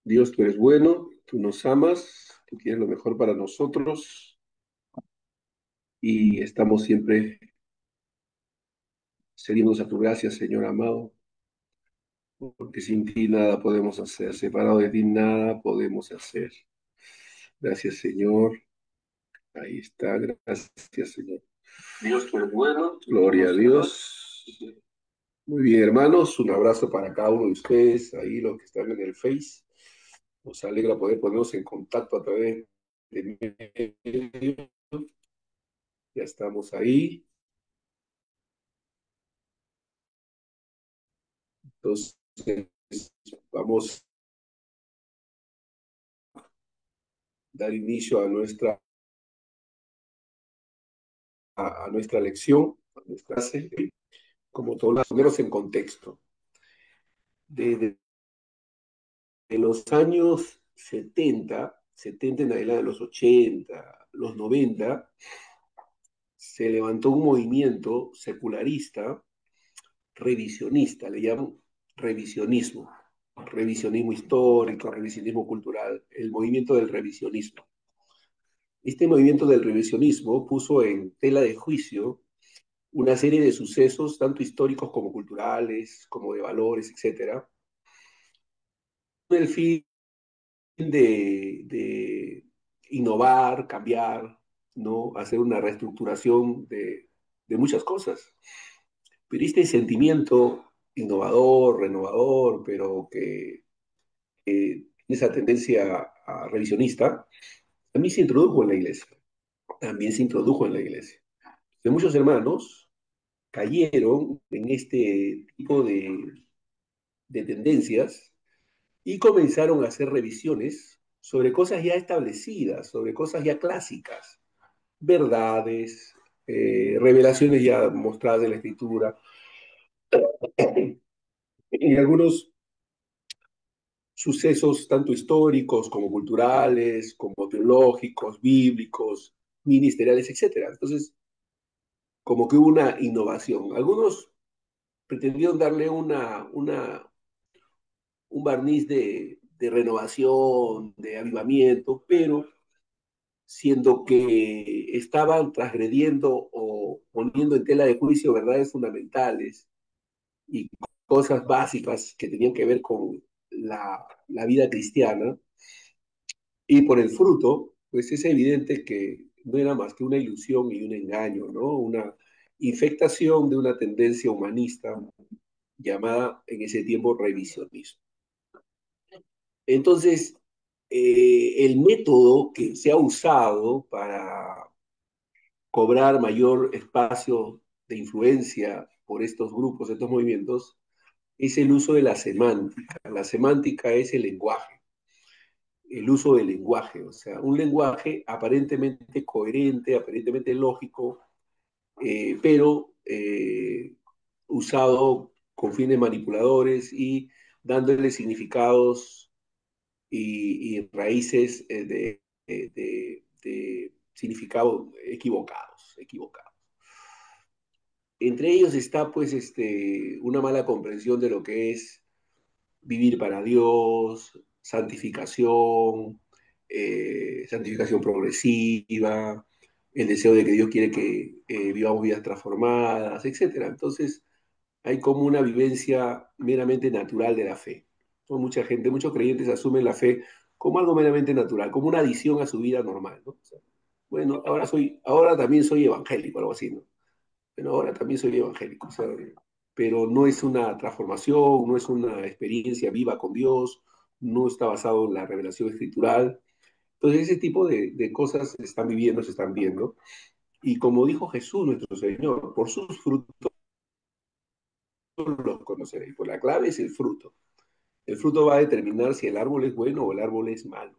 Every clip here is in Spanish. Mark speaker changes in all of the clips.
Speaker 1: Dios, tú eres bueno, tú nos amas, tú quieres lo mejor para nosotros y estamos siempre cedidos a tu gracia, Señor amado, porque sin ti nada podemos hacer, separado de ti nada podemos hacer. Gracias, Señor. Ahí está, gracias, Señor. Dios, tú eres bueno. Gloria a Dios. Muy bien, hermanos, un abrazo para cada uno de ustedes, ahí los que están en el Face. Nos alegra poder ponernos en contacto a través de medio. Ya estamos ahí. Entonces, vamos a dar inicio a nuestra lección, a nuestra clase, como todos los poneros en contexto. Desde los años 70 en adelante, los 80, los 90, se levantó un movimiento secularista, revisionista, le llaman revisionismo, revisionismo histórico, revisionismo cultural, el movimiento del revisionismo. Este movimiento del revisionismo puso en tela de juicio una serie de sucesos, tanto históricos como culturales, como de valores, etcétera, con el fin de innovar, cambiar, ¿no? Hacer una reestructuración de muchas cosas. Pero este sentimiento innovador, renovador, pero que esa tendencia a revisionista, también se introdujo en la iglesia. También se introdujo en la iglesia. De muchos hermanos cayeron en este tipo de tendencias y comenzaron a hacer revisiones sobre cosas ya establecidas, sobre cosas ya clásicas, verdades, revelaciones ya mostradas en la escritura, y algunos sucesos tanto históricos como culturales, como teológicos, bíblicos, ministeriales, etcétera. Entonces, como que hubo una innovación. Algunos pretendieron darle un barniz de renovación, de avivamiento, pero siendo que estaban transgrediendo o poniendo en tela de juicio verdades fundamentales y cosas básicas que tenían que ver con la vida cristiana, y por el fruto, pues es evidente que no era más que una ilusión y un engaño, ¿no? Una infectación de una tendencia humanista llamada en ese tiempo revisionismo. Entonces, el método que se ha usado para cobrar mayor espacio de influencia por estos grupos, estos movimientos, es el uso de la semántica. La semántica es el uso del lenguaje, o sea, un lenguaje aparentemente coherente, aparentemente lógico, pero usado con fines manipuladores y dándole significados y raíces de significados equivocados. Entre ellos está pues una mala comprensión de lo que es vivir para Dios, santificación, santificación progresiva, el deseo de que Dios quiere que vivamos vidas transformadas, etcétera. Entonces, hay como una vivencia meramente natural de la fe. ¿No? Mucha gente, muchos creyentes asumen la fe como algo meramente natural, como una adición a su vida normal, ¿no? O sea, bueno, ahora también soy evangélico, algo así, ¿no? Bueno, ahora también soy evangélico, o sea, pero no es una transformación, no es una experiencia viva con Dios, no está basado en la revelación escritural. Entonces, ese tipo de cosas se están viviendo, se están viendo. Y como dijo Jesús, nuestro Señor, por sus frutos los conoceréis. Pues la clave es el fruto. El fruto va a determinar si el árbol es bueno o el árbol es malo,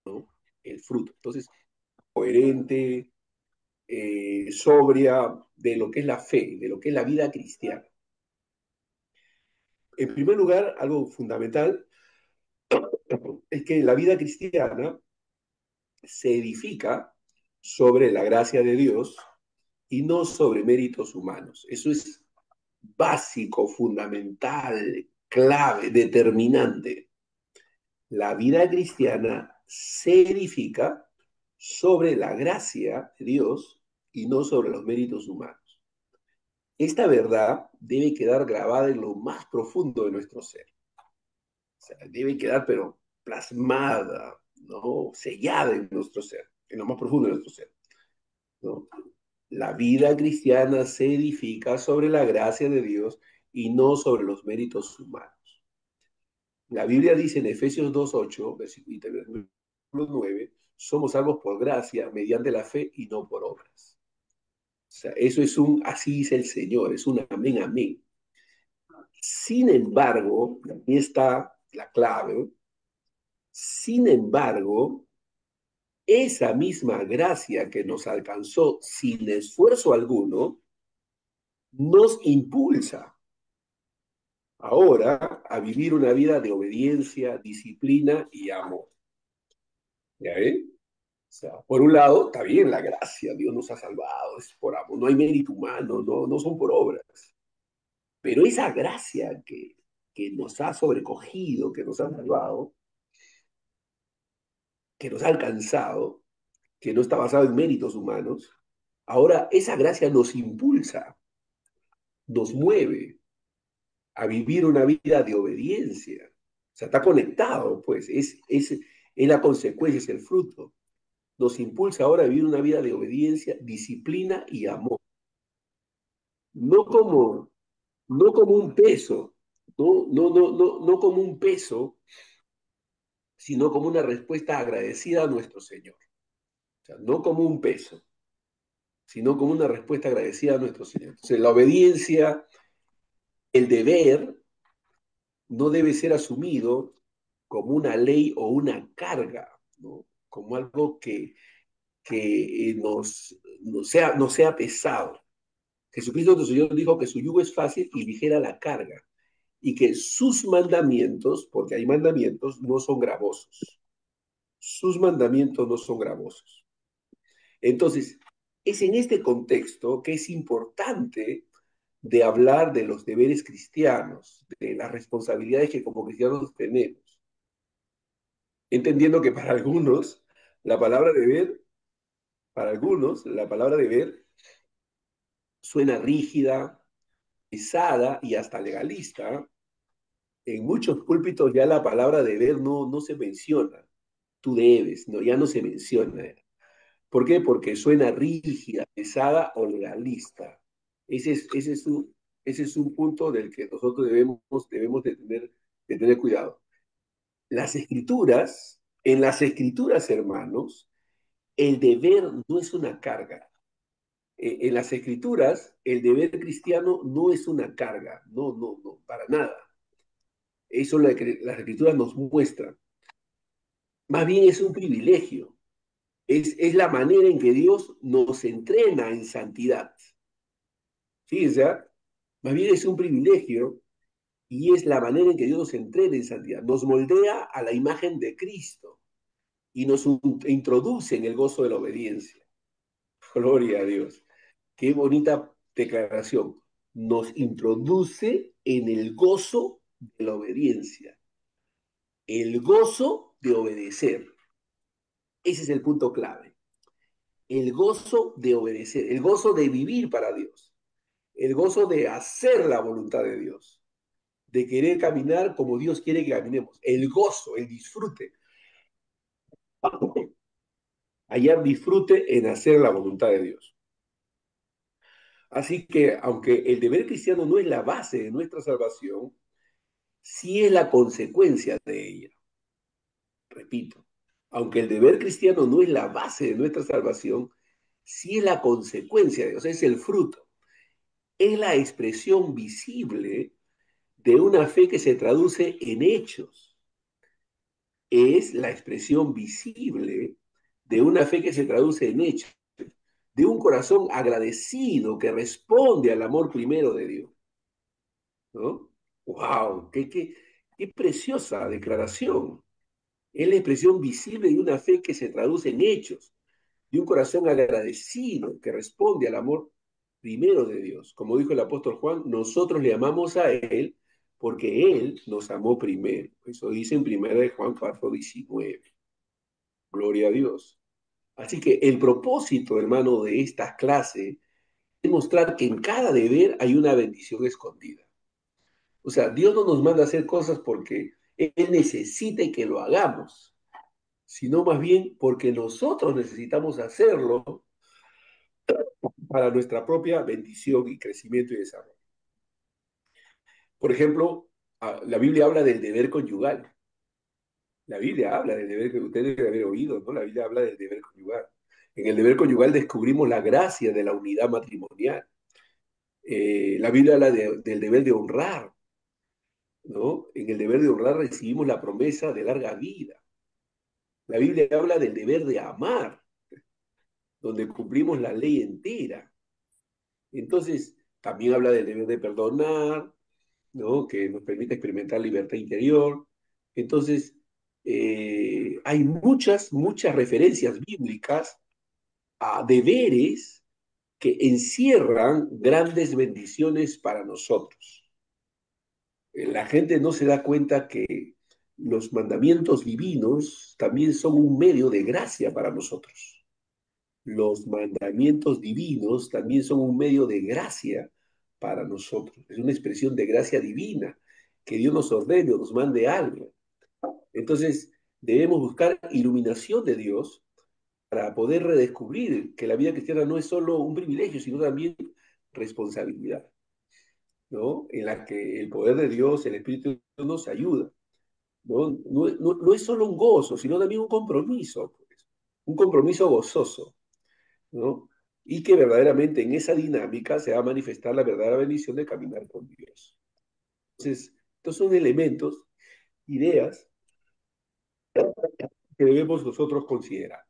Speaker 1: ¿no? El fruto. Entonces, coherente, sobria de lo que es la fe, de lo que es la vida cristiana. En primer lugar, algo fundamental es que la vida cristiana se edifica sobre la gracia de Dios y no sobre méritos humanos. Eso es básico, fundamental, clave, determinante. La vida cristiana se edifica sobre la gracia de Dios y no sobre los méritos humanos. Esta verdad debe quedar grabada en lo más profundo de nuestro ser. O sea, debe quedar, pero plasmada, ¿no? Sellada en nuestro ser, en lo más profundo de nuestro ser, ¿no? La vida cristiana se edifica sobre la gracia de Dios y no sobre los méritos humanos. La Biblia dice en Efesios 2:8, versículo 9, somos salvos por gracia, mediante la fe y no por obras. O sea, eso es así dice el Señor, es un amén, amén. Sin embargo, aquí está la clave, sin embargo, esa misma gracia que nos alcanzó sin esfuerzo alguno, nos impulsa ahora a vivir una vida de obediencia, disciplina y amor. ¿Ya ven? O sea, por un lado, está bien la gracia, Dios nos ha salvado, es por amor, no hay mérito humano, no son por obras. Pero esa gracia que nos ha sobrecogido, que nos ha salvado, que nos ha alcanzado, que no está basado en méritos humanos, ahora esa gracia nos impulsa, nos mueve a vivir una vida de obediencia. O sea, está conectado, pues, es la consecuencia, es el fruto. Nos impulsa ahora a vivir una vida de obediencia, disciplina y amor. No como, no como un peso, no como un peso, sino como una respuesta agradecida a nuestro Señor. O sea, no como un peso, sino como una respuesta agradecida a nuestro Señor. Entonces, la obediencia, el deber, no debe ser asumido como una ley o una carga, ¿no? Como algo que no sea pesado. Jesucristo nuestro Señor dijo que su yugo es fácil y ligera la carga, y que sus mandamientos, porque hay mandamientos, no son gravosos. Sus mandamientos no son gravosos. Entonces, es en este contexto que es importante de hablar de los deberes cristianos, de las responsabilidades que como cristianos tenemos, entendiendo que para algunos la palabra deber, para algunos la palabra deber suena rígida, pesada y hasta legalista. En muchos púlpitos ya la palabra deber no se menciona. Tú debes, no, ya no se menciona. ¿Por qué? Porque suena rígida, pesada o legalista. Ese es un punto del que nosotros debemos de tener cuidado. En las escrituras, hermanos, el deber no es una carga. En las escrituras, el deber cristiano no es una carga. No, para nada. Eso las escrituras nos muestran. Más bien es un privilegio. Es la manera en que Dios nos entrena en santidad. ¿Sí? O sea, más bien es un privilegio y es la manera en que Dios nos entrena en santidad. Nos moldea a la imagen de Cristo y nos introduce en el gozo de la obediencia. Gloria a Dios. Qué bonita declaración. Nos introduce en el gozo de la obediencia. El gozo de obedecer. Ese es el punto clave. El gozo de obedecer, el gozo de vivir para Dios, el gozo de hacer la voluntad de Dios, de querer caminar como Dios quiere que caminemos, el gozo, el disfrute. Hallar disfrute en hacer la voluntad de Dios. Así que, aunque el deber cristiano no es la base de nuestra salvación, sí es la consecuencia de ella. Repito, aunque el deber cristiano no es la base de nuestra salvación, sí es la consecuencia de Dios, es el fruto, es la expresión visible de una fe que se traduce en hechos. Es la expresión visible de una fe que se traduce en hechos, de un corazón agradecido que responde al amor primero de Dios. ¿No? ¡Wow! ¡Qué preciosa declaración! Es la expresión visible de una fe que se traduce en hechos, de un corazón agradecido que responde al amor primero de Dios. Como dijo el apóstol Juan, nosotros le amamos a Él porque Él nos amó primero. Eso dice en 1 Juan 4:19. Gloria a Dios. Así que el propósito, hermano, de esta clase es mostrar que en cada deber hay una bendición escondida. O sea, Dios no nos manda a hacer cosas porque Él necesita que lo hagamos, sino más bien porque nosotros necesitamos hacerlo para nuestra propia bendición y crecimiento y desarrollo. Por ejemplo, la Biblia habla del deber conyugal. La Biblia habla del deber que ustedes deben haber oído, ¿no? La Biblia habla del deber conyugal. En el deber conyugal descubrimos la gracia de la unidad matrimonial. La Biblia habla del deber de honrar, ¿no? En el deber de honrar recibimos la promesa de larga vida. La Biblia habla del deber de amar, donde cumplimos la ley entera. Entonces, también habla del deber de perdonar, ¿no? Que nos permite experimentar libertad interior. Entonces, hay muchas referencias bíblicas a deberes que encierran grandes bendiciones para nosotros. La gente no se da cuenta que los mandamientos divinos también son un medio de gracia para nosotros. Los mandamientos divinos también son un medio de gracia para nosotros. Es una expresión de gracia divina, que Dios nos ordene o nos mande algo. Entonces, debemos buscar iluminación de Dios para poder redescubrir que la vida cristiana no es solo un privilegio, sino también responsabilidad, ¿no? En la que el poder de Dios, el Espíritu nos ayuda. No es solo un gozo, sino también un compromiso, pues, un compromiso gozoso, ¿no? Y que verdaderamente en esa dinámica se va a manifestar la verdadera bendición de caminar con Dios. Entonces, estos son elementos, ideas que debemos nosotros considerar.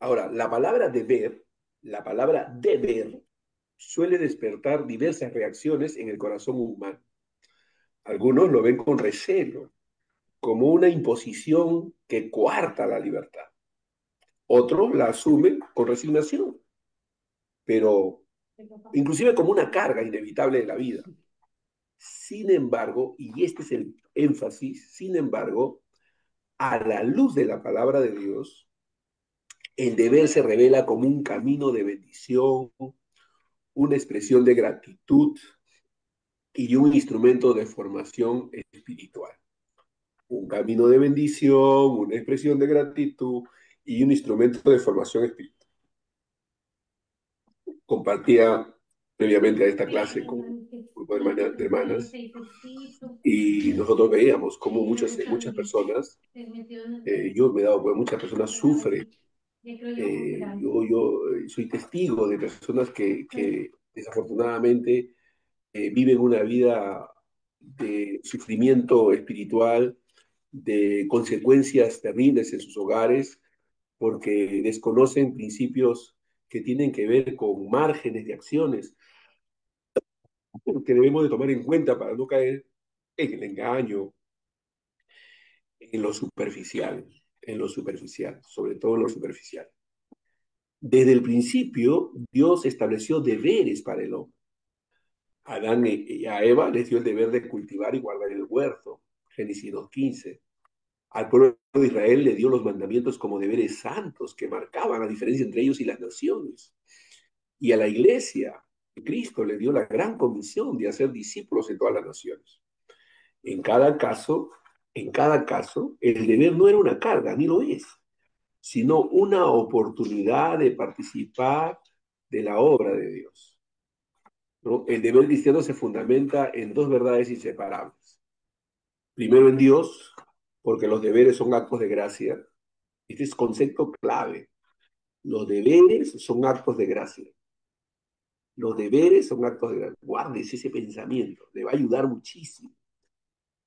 Speaker 1: Ahora, la palabra deber, suele despertar diversas reacciones en el corazón humano. Algunos lo ven con recelo, como una imposición que coarta la libertad. Otros la asumen con resignación, pero inclusive como una carga inevitable de la vida. Sin embargo, y este es el énfasis, sin embargo, a la luz de la palabra de Dios, el deber se revela como un camino de bendición, una expresión de gratitud y un instrumento de formación espiritual. Un camino de bendición, una expresión de gratitud y un instrumento de formación espiritual. Compartía previamente a esta clase con un grupo de hermanas y nosotros veíamos cómo muchas personas, yo me he dado cuenta, muchas personas sufren. Yo soy testigo de personas que desafortunadamente viven una vida de sufrimiento espiritual, de consecuencias terribles en sus hogares, porque desconocen principios que tienen que ver con márgenes de acciones que debemos de tomar en cuenta para no caer en el engaño, en lo superficial, sobre todo en lo superficial. Desde el principio, Dios estableció deberes para el hombre. A Adán y a Eva les dio el deber de cultivar y guardar el huerto, Génesis 2:15. Al pueblo de Israel le dio los mandamientos como deberes santos que marcaban la diferencia entre ellos y las naciones. Y a la iglesia, Cristo le dio la gran comisión de hacer discípulos en todas las naciones. En cada caso, en cada caso, el deber no era una carga, ni lo es, sino una oportunidad de participar de la obra de Dios, ¿no? El deber cristiano se fundamenta en dos verdades inseparables. Primero en Dios, porque los deberes son actos de gracia. Este es concepto clave. Los deberes son actos de gracia. Los deberes son actos de gracia. Guardes ese pensamiento, le va a ayudar muchísimo.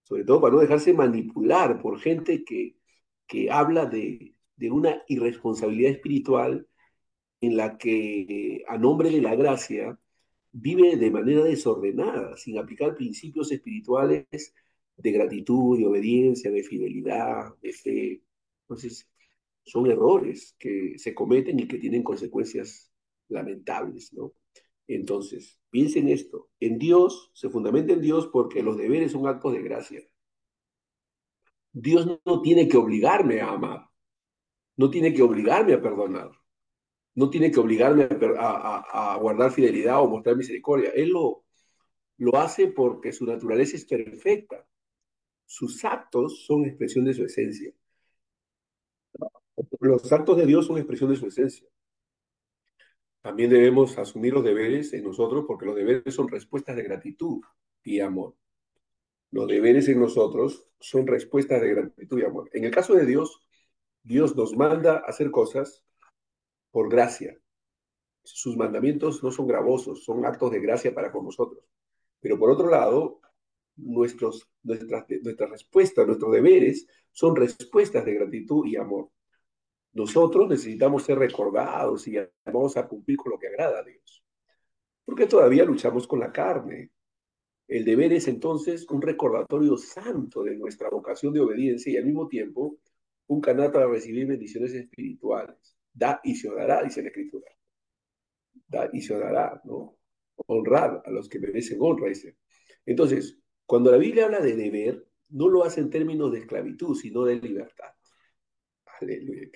Speaker 1: Sobre todo para no dejarse manipular por gente que habla de una irresponsabilidad espiritual en la que, a nombre de la gracia, vive de manera desordenada, sin aplicar principios espirituales de gratitud, de obediencia, de fidelidad, de fe. Entonces, son errores que se cometen y que tienen consecuencias lamentables, ¿no? Entonces, piensen esto, en Dios, se fundamenta en Dios porque los deberes son actos de gracia. Dios no tiene que obligarme a amar, no tiene que obligarme a perdonar, no tiene que obligarme a guardar fidelidad o mostrar misericordia. Él lo hace porque su naturaleza es perfecta. Sus actos son expresión de su esencia. Los actos de Dios son expresión de su esencia. También debemos asumir los deberes en nosotros porque los deberes son respuestas de gratitud y amor. Los deberes en nosotros son respuestas de gratitud y amor. En el caso de Dios, Dios nos manda a hacer cosas por gracia. Sus mandamientos no son gravosos, son actos de gracia para con nosotros. Pero por otro lado, nuestras respuestas, nuestros deberes son respuestas de gratitud y amor. Nosotros necesitamos ser recordados y vamos a cumplir con lo que agrada a Dios. Porque todavía luchamos con la carne. El deber es entonces un recordatorio santo de nuestra vocación de obediencia y al mismo tiempo un canal para recibir bendiciones espirituales. Da y se os dará, dice la Escritura. Da y se os dará, ¿no? Honrar a los que merecen honra, dice. Entonces, cuando la Biblia habla de deber, no lo hace en términos de esclavitud, sino de libertad. Aleluya.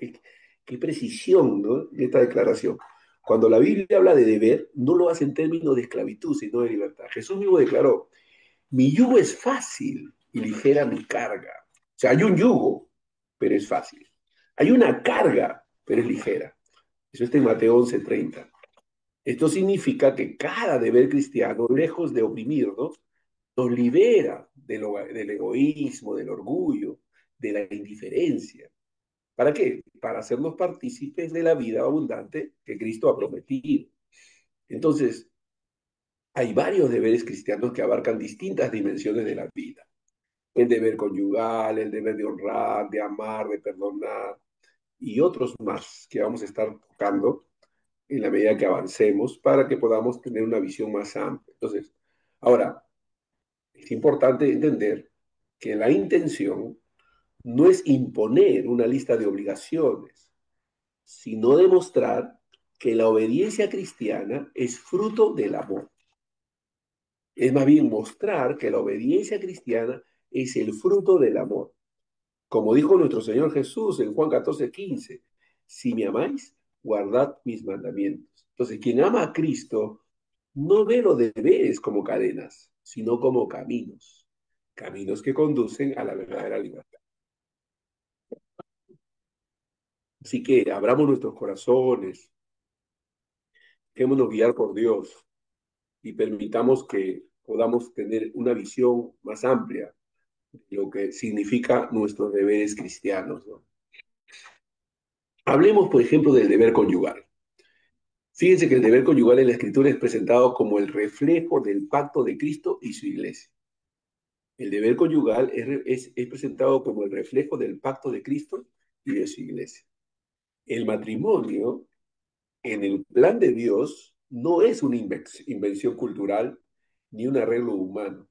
Speaker 1: Qué precisión, ¿no? Esta declaración. Cuando la Biblia habla de deber, no lo hace en términos de esclavitud, sino de libertad. Jesús mismo declaró, mi yugo es fácil y ligera mi carga. O sea, hay un yugo, pero es fácil. Hay una carga, pero es ligera. Eso está en Mateo 11:30. Esto significa que cada deber cristiano, lejos de oprimirnos, nos libera del egoísmo, del orgullo, de la indiferencia. ¿Para qué? Para hacernos partícipes de la vida abundante que Cristo ha prometido. Entonces, hay varios deberes cristianos que abarcan distintas dimensiones de la vida. El deber conyugal, el deber de honrar, de amar, de perdonar y otros más que vamos a estar tocando en la medida que avancemos para que podamos tener una visión más amplia. Entonces, ahora, es importante entender que la intención no es imponer una lista de obligaciones, sino demostrar que la obediencia cristiana es fruto del amor. Es más bien mostrar que la obediencia cristiana es el fruto del amor. Como dijo nuestro Señor Jesús en Juan 14:15, si me amáis, guardad mis mandamientos. Entonces, quien ama a Cristo no ve los deberes como cadenas, sino como caminos, caminos que conducen a la verdadera libertad. Así que abramos nuestros corazones, dejémonos guiar por Dios y permitamos que podamos tener una visión más amplia de lo que significa nuestros deberes cristianos, ¿no? Hablemos, por ejemplo, del deber conyugal. Fíjense que el deber conyugal en la Escritura es presentado como el reflejo del pacto de Cristo y su iglesia. El deber conyugal es presentado como el reflejo del pacto de Cristo y de su iglesia. El matrimonio, en el plan de Dios, no es una invención cultural ni un arreglo humano,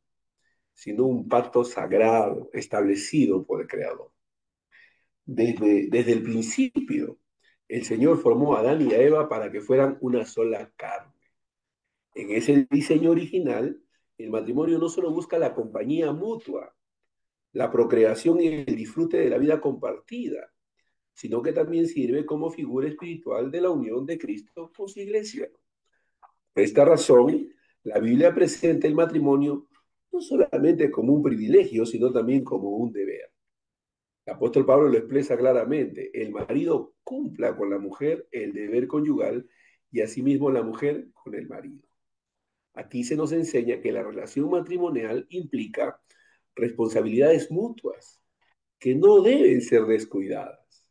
Speaker 1: sino un pacto sagrado establecido por el Creador. Desde el principio, el Señor formó a Adán y a Eva para que fueran una sola carne. En ese diseño original, el matrimonio no solo busca la compañía mutua, la procreación y el disfrute de la vida compartida, sino que también sirve como figura espiritual de la unión de Cristo con su iglesia. Por esta razón, la Biblia presenta el matrimonio no solamente como un privilegio, sino también como un deber. El apóstol Pablo lo expresa claramente, el marido cumpla con la mujer el deber conyugal y asimismo la mujer con el marido. Aquí se nos enseña que la relación matrimonial implica responsabilidades mutuas que no deben ser descuidadas,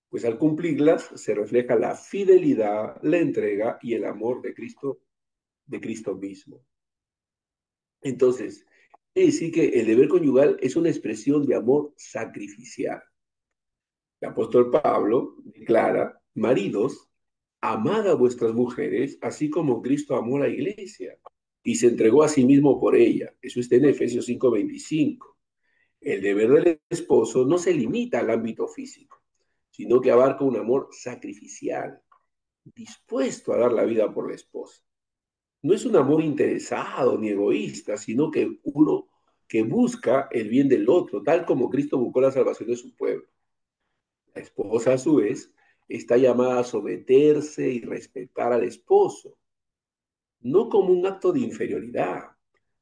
Speaker 1: pues al cumplirlas se refleja la fidelidad, la entrega y el amor de Cristo mismo. Entonces, es decir que el deber conyugal es una expresión de amor sacrificial. El apóstol Pablo declara, maridos, amad a vuestras mujeres, así como Cristo amó a la iglesia y se entregó a sí mismo por ella. Eso está en Efesios 5:25. El deber del esposo no se limita al ámbito físico, sino que abarca un amor sacrificial, dispuesto a dar la vida por la esposa. No es un amor interesado ni egoísta, sino que uno que busca el bien del otro, tal como Cristo buscó la salvación de su pueblo. La esposa, a su vez, está llamada a someterse y respetar al esposo, no como un acto de inferioridad,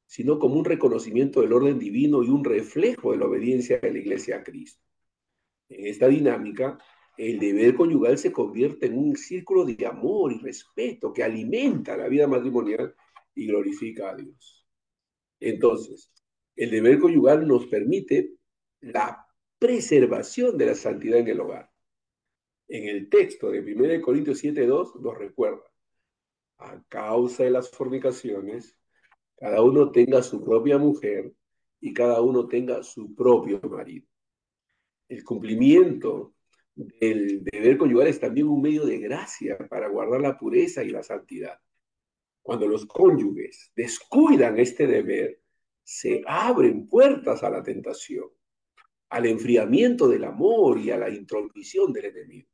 Speaker 1: sino como un reconocimiento del orden divino y un reflejo de la obediencia de la Iglesia a Cristo. En esta dinámica, el deber conyugal se convierte en un círculo de amor y respeto que alimenta la vida matrimonial y glorifica a Dios. Entonces, el deber conyugal nos permite la preservación de la santidad en el hogar. En el texto de 1 Corintios 7:2 nos recuerda, a causa de las fornicaciones, cada uno tenga su propia mujer y cada uno tenga su propio marido. El cumplimiento del deber conyugal es también un medio de gracia para guardar la pureza y la santidad. Cuando los cónyuges descuidan este deber, se abren puertas a la tentación, al enfriamiento del amor y a la intromisión del enemigo.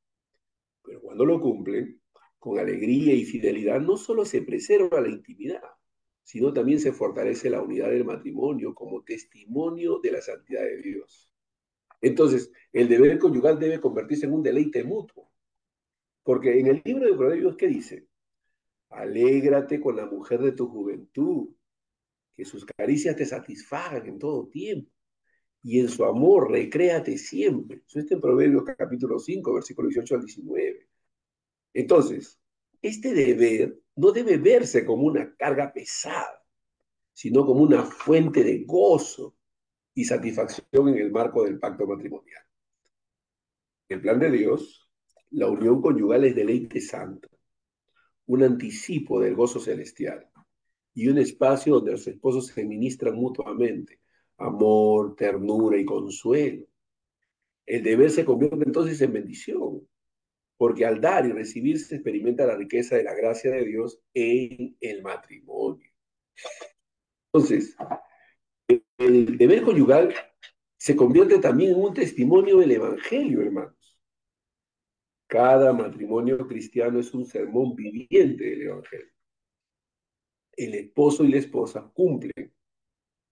Speaker 1: Pero cuando lo cumplen, con alegría y fidelidad, no solo se preserva la intimidad, sino también se fortalece la unidad del matrimonio como testimonio de la santidad de Dios. Entonces, el deber conyugal debe convertirse en un deleite mutuo, porque en el libro de Proverbios, ¿qué dice? Alégrate con la mujer de tu juventud, que sus caricias te satisfagan en todo tiempo, y en su amor recréate siempre. Eso está en Proverbios capítulo 5, versículo 18 al 19. Entonces, este deber no debe verse como una carga pesada, sino como una fuente de gozo y satisfacción en el marco del pacto matrimonial. En el plan de Dios, la unión conyugal es deleite santo, un anticipo del gozo celestial y un espacio donde los esposos se ministran mutuamente amor, ternura y consuelo. El deber se convierte entonces en bendición, porque al dar y recibir se experimenta la riqueza de la gracia de Dios en el matrimonio. Entonces, el deber conyugal se convierte también en un testimonio del Evangelio, hermanos. Cada matrimonio cristiano es un sermón viviente del Evangelio. El esposo y la esposa cumplen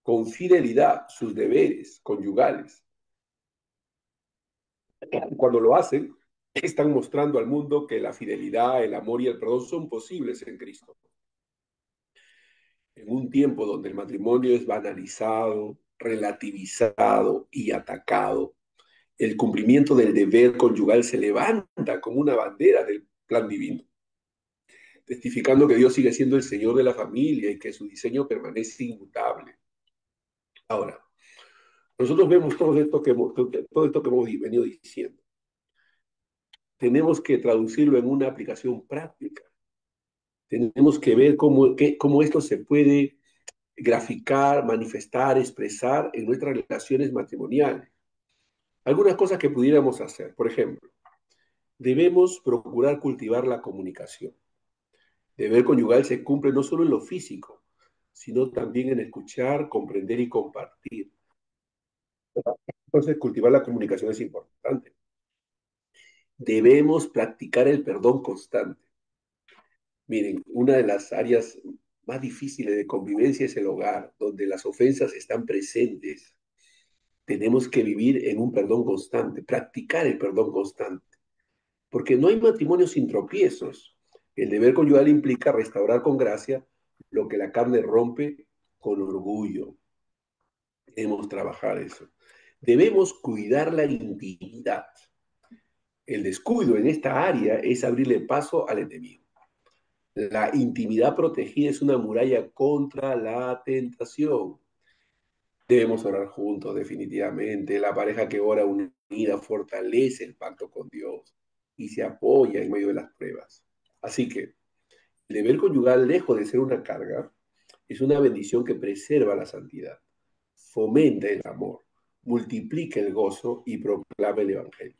Speaker 1: con fidelidad sus deberes conyugales. Cuando lo hacen, están mostrando al mundo que la fidelidad, el amor y el perdón son posibles en Cristo. En un tiempo donde el matrimonio es banalizado, relativizado y atacado, el cumplimiento del deber conyugal se levanta como una bandera del plan divino, testificando que Dios sigue siendo el Señor de la familia y que su diseño permanece inmutable. Ahora, nosotros vemos todo esto que hemos venido diciendo. Tenemos que traducirlo en una aplicación práctica. Tenemos que ver cómo esto se puede graficar, manifestar, expresar en nuestras relaciones matrimoniales. Algunas cosas que pudiéramos hacer. Por ejemplo, debemos procurar cultivar la comunicación. Deber conyugal se cumple no solo en lo físico, sino también en escuchar, comprender y compartir. Entonces, cultivar la comunicación es importante. Debemos practicar el perdón constante. Miren, una de las áreas más difíciles de convivencia es el hogar, donde las ofensas están presentes. Tenemos que vivir en un perdón constante, practicar el perdón constante, porque no hay matrimonio sin tropiezos. El deber conyugal implica restaurar con gracia lo que la carne rompe con orgullo. Debemos trabajar eso. Debemos cuidar la intimidad. El descuido en esta área es abrirle paso al enemigo. La intimidad protegida es una muralla contra la tentación. Debemos orar juntos, definitivamente. La pareja que ora unida fortalece el pacto con Dios y se apoya en medio de las pruebas. Así que el deber conyugal, lejos de ser una carga, es una bendición que preserva la santidad, fomenta el amor, multiplica el gozo y proclama el Evangelio.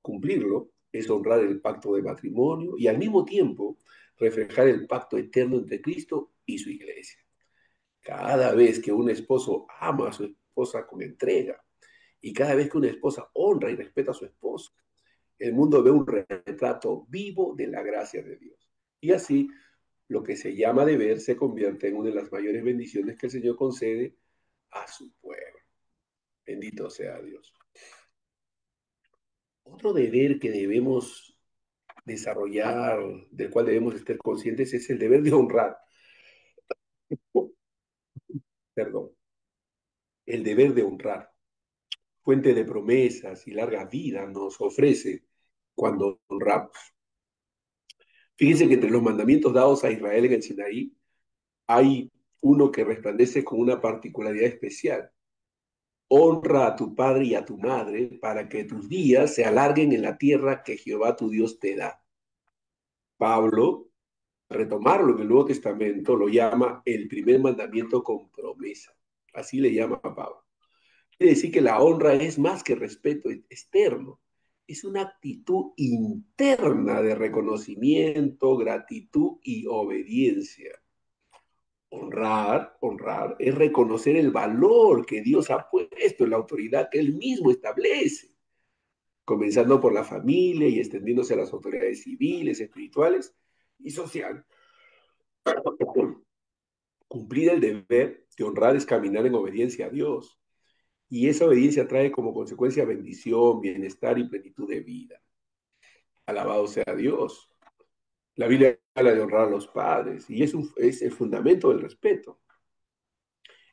Speaker 1: Cumplirlo es honrar el pacto de matrimonio y al mismo tiempo reflejar el pacto eterno entre Cristo y su iglesia. Cada vez que un esposo ama a su esposa con entrega, Y cada vez que una esposa honra y respeta a su esposo, el mundo ve un retrato vivo de la gracia de Dios. Y así, lo que se llama deber se convierte en una de las mayores bendiciones que el Señor concede a su pueblo. Bendito sea Dios. Otro deber que debemos desarrollar, del cual debemos estar conscientes, es el deber de honrar. Perdón, el deber de honrar. Fuente de promesas y larga vida nos ofrece cuando honramos. Fíjense que entre los mandamientos dados a Israel en el Sinaí hay uno que resplandece con una particularidad especial. Honra a tu padre y a tu madre para que tus días se alarguen en la tierra que Jehová tu Dios te da. Pablo, retomarlo en el Nuevo Testamento, lo llama el primer mandamiento con promesa. Así le llama a Pablo. Quiere decir que la honra es más que respeto externo, es una actitud interna de reconocimiento, gratitud y obediencia. Honrar es reconocer el valor que Dios ha puesto en la autoridad que Él mismo establece, comenzando por la familia y extendiéndose a las autoridades civiles, espirituales y sociales. Cumplir el deber de honrar es caminar en obediencia a Dios. Y esa obediencia trae como consecuencia bendición, bienestar y plenitud de vida. Alabado sea Dios. La Biblia habla de honrar a los padres y es el fundamento del respeto.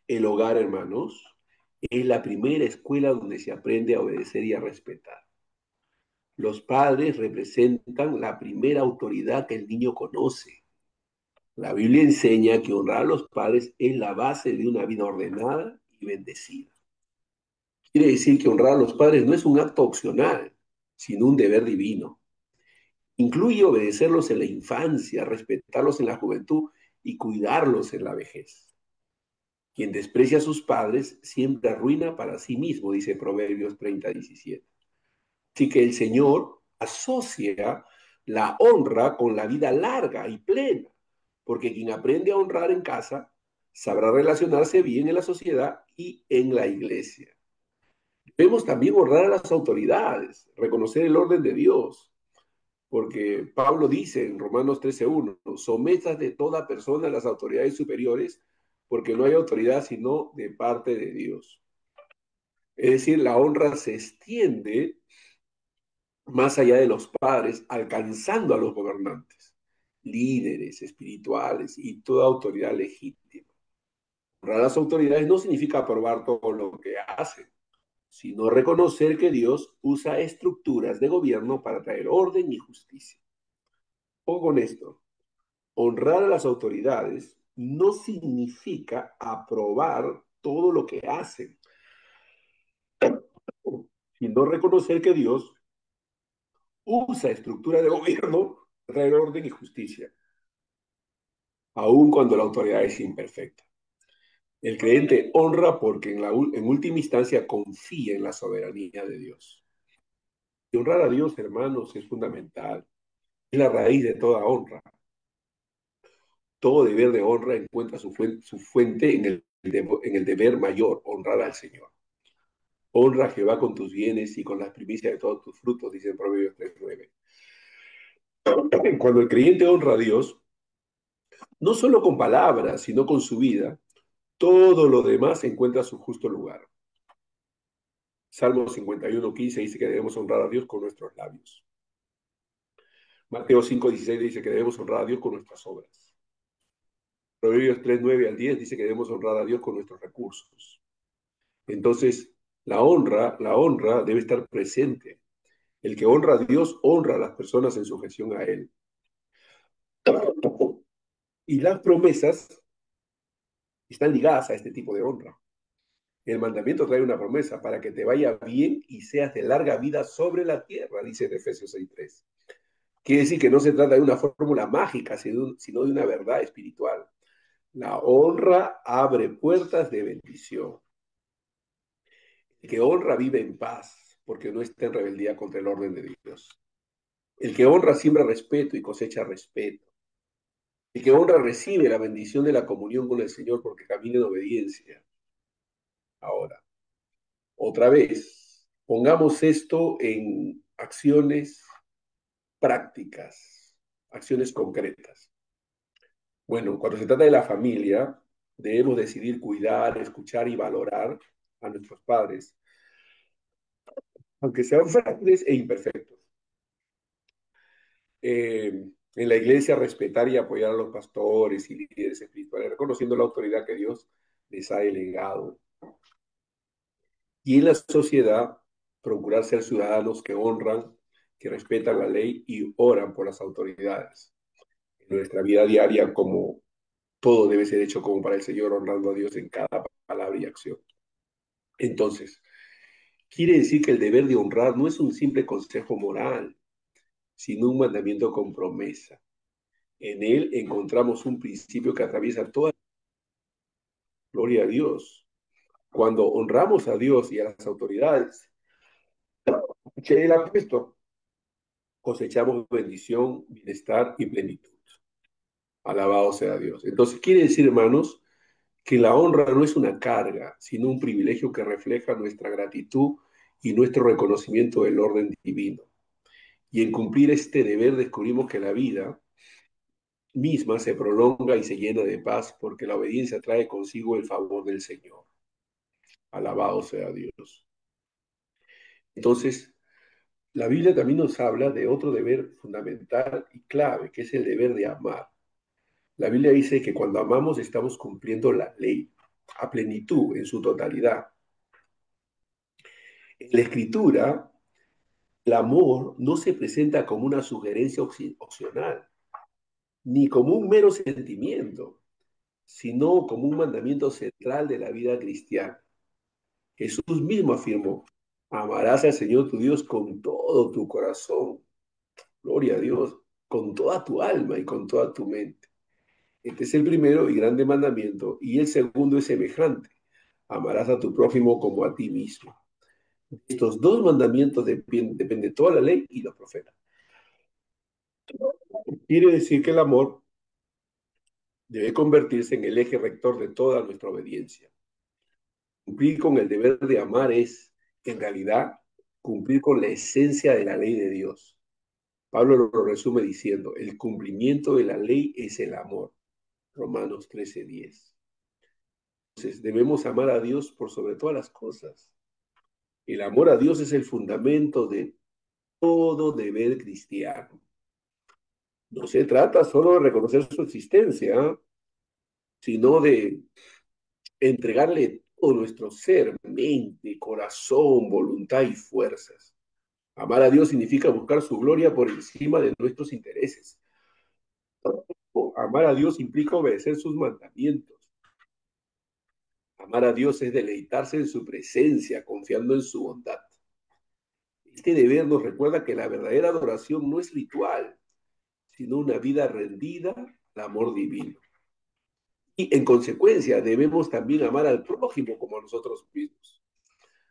Speaker 1: El hogar, hermanos, es la primera escuela donde se aprende a obedecer y a respetar. Los padres representan la primera autoridad que el niño conoce. La Biblia enseña que honrar a los padres es la base de una vida ordenada y bendecida. Quiere decir que honrar a los padres no es un acto opcional, sino un deber divino. Incluye obedecerlos en la infancia, respetarlos en la juventud y cuidarlos en la vejez. Quien desprecia a sus padres siempre arruina para sí mismo, dice Proverbios 30:17. Así que el Señor asocia la honra con la vida larga y plena, porque quien aprende a honrar en casa sabrá relacionarse bien en la sociedad y en la iglesia. Debemos también honrar a las autoridades, reconocer el orden de Dios, porque Pablo dice en Romanos 13:1, sometas de toda persona a las autoridades superiores, porque no hay autoridad sino de parte de Dios. Es decir, la honra se extiende más allá de los padres, alcanzando a los gobernantes, líderes espirituales y toda autoridad legítima. Honrar a las autoridades no significa aprobar todo lo que hacen, sino reconocer que Dios usa estructuras de gobierno para traer orden y justicia. O con esto, honrar a las autoridades no significa aprobar todo lo que hacen, sino reconocer que Dios usa estructuras de gobierno para traer orden y justicia, aun cuando la autoridad es imperfecta. El creyente honra porque en última instancia confía en la soberanía de Dios. Y honrar a Dios, hermanos, es fundamental. Es la raíz de toda honra. Todo deber de honra encuentra su fuente en el deber mayor, honrar al Señor. Honra a Jehová con tus bienes y con las primicias de todos tus frutos, dice en Proverbios 3:9. Cuando el creyente honra a Dios, no solo con palabras, sino con su vida, todo lo demás encuentra su justo lugar. Salmo 51:15 dice que debemos honrar a Dios con nuestros labios. Mateo 5:16 dice que debemos honrar a Dios con nuestras obras. Proverbios 3:9 al 10 dice que debemos honrar a Dios con nuestros recursos. Entonces, la honra debe estar presente. El que honra a Dios honra a las personas en sujeción a Él. Y las promesas están ligadas a este tipo de honra. El mandamiento trae una promesa para que te vaya bien y seas de larga vida sobre la tierra, dice en Efesios 6:3. Quiere decir que no se trata de una fórmula mágica, sino de una verdad espiritual. La honra abre puertas de bendición. El que honra vive en paz, porque no está en rebeldía contra el orden de Dios. El que honra siembra respeto y cosecha respeto. El que honra recibe la bendición de la comunión con el Señor porque camina en obediencia. Ahora, Otra vez, pongamos esto en acciones prácticas, acciones concretas. Bueno, cuando se trata de la familia, debemos decidir cuidar, escuchar y valorar a nuestros padres, aunque sean frágiles e imperfectos. En la iglesia, respetar y apoyar a los pastores y líderes espirituales, reconociendo la autoridad que Dios les ha delegado. Y en la sociedad, procurar ser ciudadanos que honran, que respetan la ley y oran por las autoridades. En nuestra vida diaria, como todo debe ser hecho como para el Señor, honrando a Dios en cada palabra y acción. Entonces, quiere decir que el deber de honrar no es un simple consejo moral, sino un mandamiento con promesa. En él encontramos un principio que atraviesa toda la gloria a Dios. Cuando honramos a Dios y a las autoridades que Él ha puesto, cosechamos bendición, bienestar y plenitud. Alabado sea Dios. Entonces, quiere decir, hermanos, que la honra no es una carga, sino un privilegio que refleja nuestra gratitud y nuestro reconocimiento del orden divino. Y en cumplir este deber descubrimos que la vida misma se prolonga y se llena de paz porque la obediencia trae consigo el favor del Señor. Alabado sea Dios. Entonces, la Biblia también nos habla de otro deber fundamental y clave, que es el deber de amar. La Biblia dice que cuando amamos estamos cumpliendo la ley a plenitud, en su totalidad. En la Escritura, el amor no se presenta como una sugerencia opcional, ni como un mero sentimiento, sino como un mandamiento central de la vida cristiana. Jesús mismo afirmó, amarás al Señor tu Dios con todo tu corazón, gloria a Dios, con toda tu alma y con toda tu mente. Este es el primero y grande mandamiento, y el segundo es semejante, amarás a tu prójimo como a ti mismo. Estos dos mandamientos depende toda la ley y los profetas. Quiere decir que el amor debe convertirse en el eje rector de toda nuestra obediencia. Cumplir con el deber de amar es, en realidad, cumplir con la esencia de la ley de Dios. Pablo lo resume diciendo, el cumplimiento de la ley es el amor. Romanos 13:10. Entonces, debemos amar a Dios por sobre todas las cosas. El amor a Dios es el fundamento de todo deber cristiano. No se trata solo de reconocer su existencia, sino de entregarle todo nuestro ser, mente, corazón, voluntad y fuerzas. Amar a Dios significa buscar su gloria por encima de nuestros intereses. Amar a Dios implica obedecer sus mandamientos. Amar a Dios es deleitarse en su presencia, confiando en su bondad. Este deber nos recuerda que la verdadera adoración no es ritual, sino una vida rendida al amor divino. Y en consecuencia debemos también amar al prójimo como a nosotros mismos,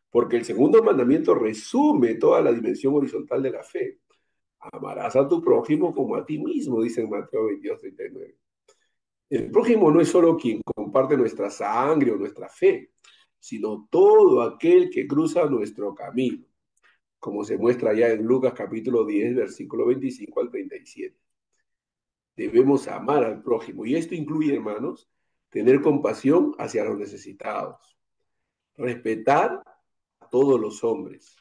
Speaker 1: porque el segundo mandamiento resume toda la dimensión horizontal de la fe. Amarás a tu prójimo como a ti mismo, dice en Mateo 22:39. El prójimo no es solo quien comparte nuestra sangre o nuestra fe, sino todo aquel que cruza nuestro camino, como se muestra ya en Lucas capítulo 10, versículo 25 al 37. Debemos amar al prójimo y esto incluye, hermanos, tener compasión hacia los necesitados, respetar a todos los hombres,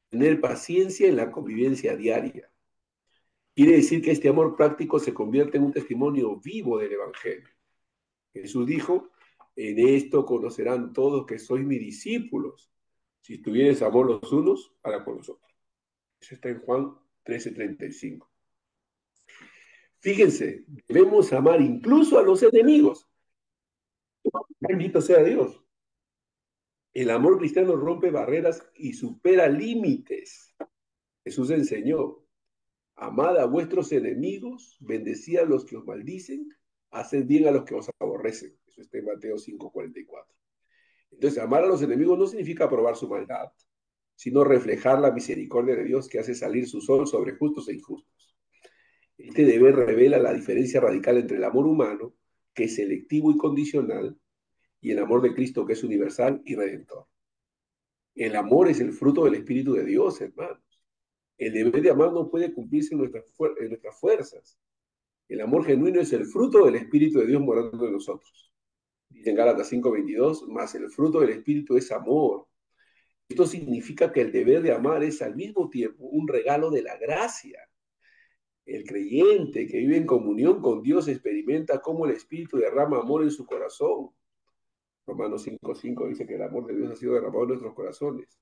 Speaker 1: tener paciencia en la convivencia diaria. Quiere decir que este amor práctico se convierte en un testimonio vivo del Evangelio. Jesús dijo, en esto conocerán todos que sois mis discípulos, si tuvieres amor los unos para con los otros. Eso está en Juan 13:35. Fíjense, debemos amar incluso a los enemigos. Bendito sea Dios. El amor cristiano rompe barreras y supera límites. Jesús enseñó, amad a vuestros enemigos, bendecid a los que os maldicen, haced bien a los que os aborrecen. Eso está en Mateo 5:44. Entonces, amar a los enemigos no significa aprobar su maldad, sino reflejar la misericordia de Dios que hace salir su sol sobre justos e injustos. Este deber revela la diferencia radical entre el amor humano, que es selectivo y condicional, y el amor de Cristo, que es universal y redentor. El amor es el fruto del Espíritu de Dios, hermano. El deber de amar no puede cumplirse en nuestras fuerzas. El amor genuino es el fruto del Espíritu de Dios morando en nosotros. Dice en Gálatas 5:22, más el fruto del Espíritu es amor. Esto significa que el deber de amar es al mismo tiempo un regalo de la gracia. El creyente que vive en comunión con Dios experimenta cómo el Espíritu derrama amor en su corazón. Romanos 5:5 dice que el amor de Dios ha sido derramado en nuestros corazones.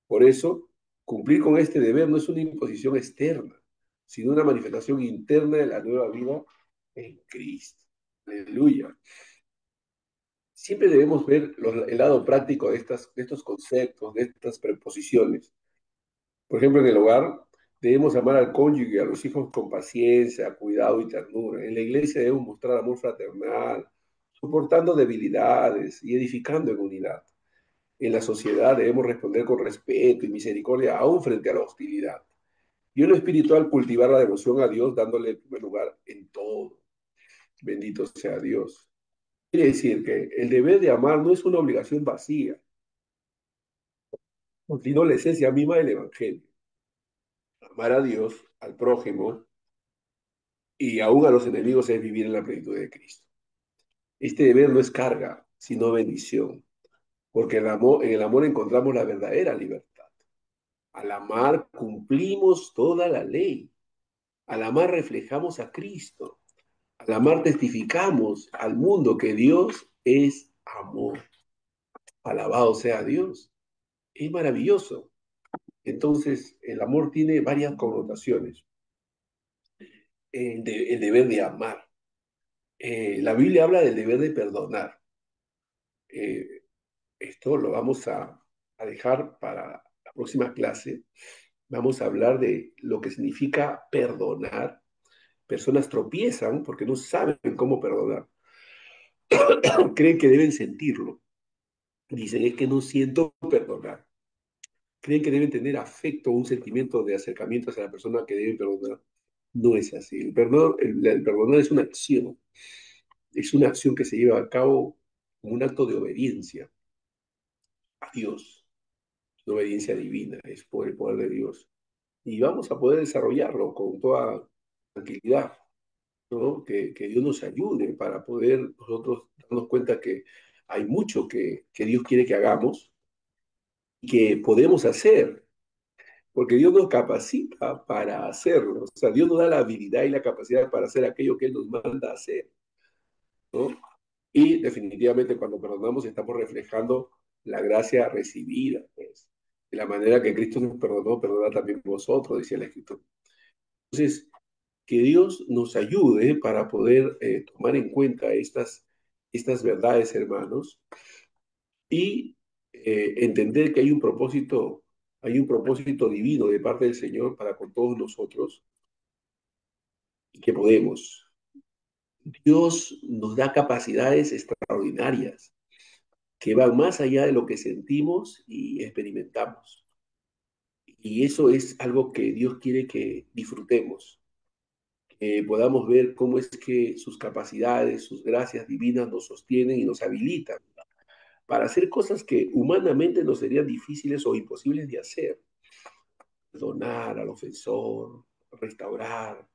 Speaker 1: Por eso, cumplir con este deber no es una imposición externa, sino una manifestación interna de la nueva vida en Cristo. Aleluya. Siempre debemos ver el lado práctico de estos conceptos, de estas preposiciones. Por ejemplo, en el hogar debemos amar al cónyuge y a los hijos con paciencia, cuidado y ternura. En la iglesia debemos mostrar amor fraternal, soportando debilidades y edificando en unidad. En la sociedad debemos responder con respeto y misericordia aún frente a la hostilidad. Y en lo espiritual cultivar la devoción a Dios dándole el primer lugar en todo. Bendito sea Dios. Quiere decir que el deber de amar no es una obligación vacía, sino la esencia misma del Evangelio. Amar a Dios, al prójimo y aún a los enemigos es vivir en la plenitud de Cristo. Este deber no es carga, sino bendición, porque en el amor encontramos la verdadera libertad. Al amar cumplimos toda la ley. Al amar reflejamos a Cristo. Al amar testificamos al mundo que Dios es amor. Alabado sea Dios. Es maravilloso. Entonces, el amor tiene varias connotaciones. El deber de amar. La Biblia habla del deber de perdonar. Eh, Esto lo vamos a dejar para la próxima clase. Vamos a hablar de lo que significa perdonar. Personas tropiezan porque no saben cómo perdonar. Creen que deben sentirlo. Dicen, es que no siento perdonar. Creen que deben tener afecto o un sentimiento de acercamiento hacia la persona que deben perdonar. No es así. El perdonar es una acción que se lleva a cabo como un acto de obediencia a Dios, una obediencia divina, es por el poder de Dios. Y vamos a poder desarrollarlo con toda tranquilidad, ¿no? Que Dios nos ayude para poder nosotros darnos cuenta que hay mucho que Dios quiere que hagamos y que podemos hacer, porque Dios nos capacita para hacerlo. O sea, Dios nos da la habilidad y la capacidad para hacer aquello que Él nos manda a hacer, ¿no? Y definitivamente cuando perdonamos estamos reflejando la gracia recibida, pues. De la manera que Cristo nos perdonó, perdona también vosotros, decía la Escritura. Entonces, que Dios nos ayude para poder tomar en cuenta estas verdades, hermanos, y entender que hay un propósito divino de parte del Señor para con todos nosotros y que podemos. Dios nos da capacidades extraordinarias que van más allá de lo que sentimos y experimentamos. Y eso es algo que Dios quiere que disfrutemos, que podamos ver cómo es que sus capacidades, sus gracias divinas nos sostienen y nos habilitan para hacer cosas que humanamente nos serían difíciles o imposibles de hacer. Perdonar al ofensor, restaurar,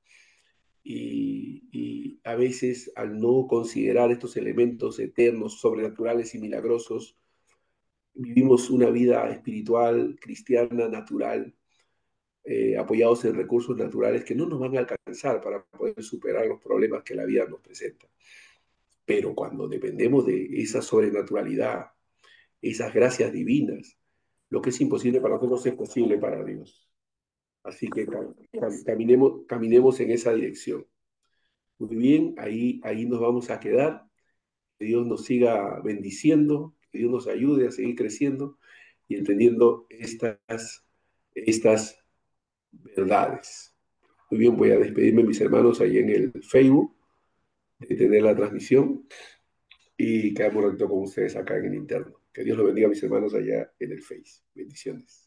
Speaker 1: y a veces al no considerar estos elementos eternos, sobrenaturales y milagrosos, vivimos una vida espiritual, cristiana, natural, apoyados en recursos naturales que no nos van a alcanzar para poder superar los problemas que la vida nos presenta. Pero cuando dependemos de esa sobrenaturalidad, esas gracias divinas, lo que es imposible para nosotros es posible para Dios. Así que caminemos en esa dirección. Muy bien, ahí nos vamos a quedar. Que Dios nos siga bendiciendo, que Dios nos ayude a seguir creciendo y entendiendo estas verdades. Muy bien, voy a despedirme, mis hermanos, ahí en el Facebook, de tener la transmisión y quedamos un ratito con ustedes acá en el interno. Que Dios los bendiga, mis hermanos, allá en el Face. Bendiciones.